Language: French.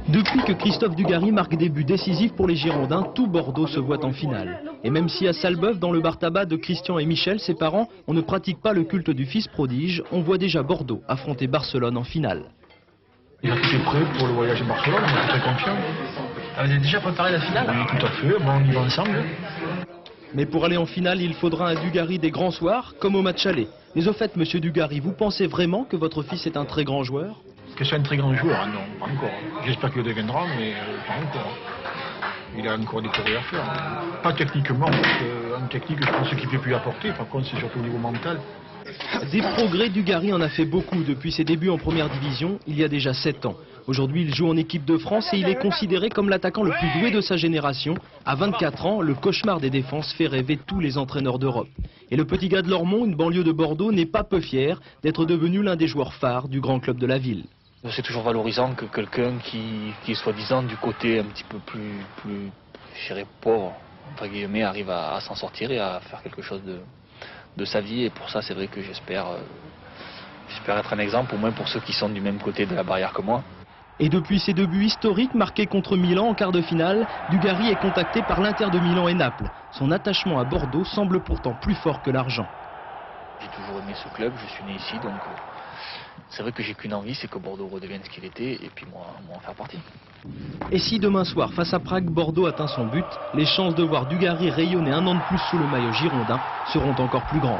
Depuis que Christophe Dugarry marque des buts décisifs pour les Girondins, tout Bordeaux se voit en finale. Et même si à Salbeuf, dans le bar tabac de Christian et Michel, ses parents, on ne pratique pas le culte du fils prodige, on voit déjà Bordeaux affronter Barcelone en finale. Il a tout est prêt pour le voyage à Barcelone, on est très confiant. Vous avez déjà préparé la finale? Oui, tout à fait, bon, on y va ensemble. Mais pour aller en finale, il faudra un Dugarry des grands soirs, comme au match aller. Mais au fait, monsieur Dugarry, vous pensez vraiment que votre fils est un très grand joueur? Que c'est un très grand joueur, non, pas encore. J'espère qu'il le deviendra, mais pas encore. Il a encore des progrès à faire. Pas techniquement, parce qu'en technique, je pense qu'il peut plus apporter. Par contre, c'est surtout au niveau mental. Des progrès, Dugarry en a fait beaucoup depuis ses débuts en première division, il y a déjà 7 ans. Aujourd'hui, il joue en équipe de France et il est considéré comme l'attaquant le plus doué de sa génération. À 24 ans, le cauchemar des défenses fait rêver tous les entraîneurs d'Europe. Et le petit gars de Lormont, une banlieue de Bordeaux, n'est pas peu fier d'être devenu l'un des joueurs phares du grand club de la ville. C'est toujours valorisant que quelqu'un qui est soi-disant du côté un petit peu plus je dirais pauvre, entre guillemets, arrive à s'en sortir et à faire quelque chose de sa vie. Et pour ça, c'est vrai que j'espère être un exemple, au moins pour ceux qui sont du même côté de la barrière que moi. Et depuis ses 2 buts historiques marqués contre Milan en quart de finale, Dugarry est contacté par l'Inter de Milan et Naples. Son attachement à Bordeaux semble pourtant plus fort que l'argent. J'ai toujours aimé ce club, je suis né ici, donc c'est vrai que j'ai qu'une envie, c'est que Bordeaux redevienne ce qu'il était, et puis moi en faire partie. Et si demain soir, face à Prague, Bordeaux atteint son but, les chances de voir Dugarry rayonner un an de plus sous le maillot girondin seront encore plus grandes.